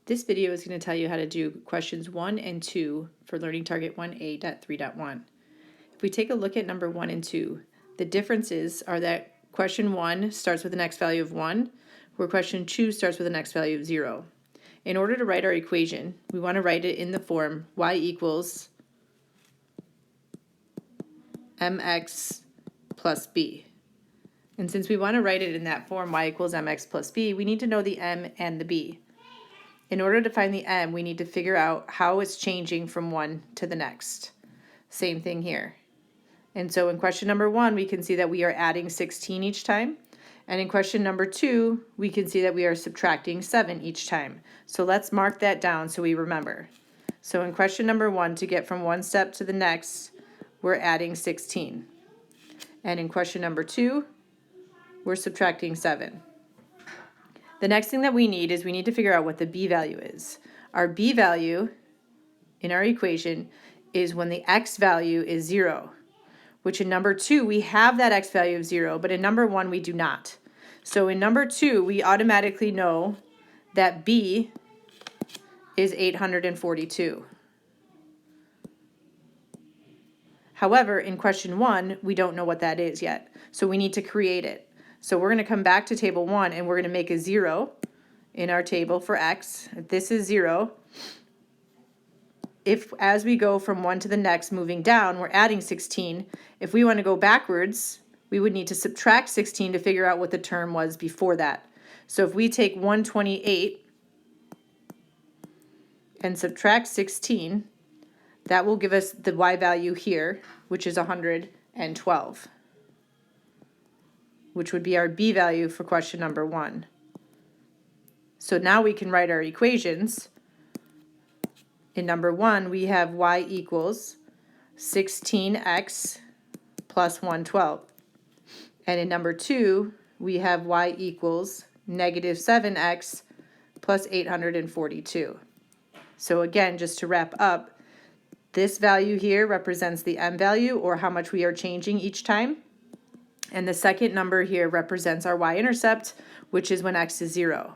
This video is going to tell you how to do questions 1 and 2 for Learning Target 1A.3.1. If we take a look at number 1 and 2, the differences are that question 1 starts with an x value of 1, where question 2 starts with an x value of 0. In order to write our equation, we want to write it in the form y equals mx plus b. And since we want to write it in that form, y equals mx plus b, we need to know the m and the b. In order to find the m, we need to figure out how it's changing from one to the next. Same thing here. And so in question number 1, we can see that we are adding 16 each time. And in question number 2, we can see that we are subtracting 7 each time. So let's mark that down so we remember. So in question number 1, to get from one step to the next, we're adding 16. And in question number 2, we're subtracting 7. The next thing that we need is we need to figure out what the b value is. Our b value in our equation is when the x value is 0, which in number 2 we have that x value of 0, but in number 1 we do not. So in number 2 we automatically know that b is 842. However, in question 1 we don't know what that is yet, so we need to create it. So we're going to come back to table 1 and we're going to make a 0 in our table for x. If this is 0, if as we go from one to the next moving down, we're adding 16. If we want to go backwards, we would need to subtract 16 to figure out what the term was before that. So if we take 128 and subtract 16, that will give us the y value here, which is 112. Which would be our b value for question number 1. So now we can write our equations. In number 1, we have y equals 16x plus 112. And in number 2, we have y equals negative 7x plus 842. So again, just to wrap up, this value here represents the m value, or how much we are changing each time. And the second number here represents our y-intercept, which is when x is 0.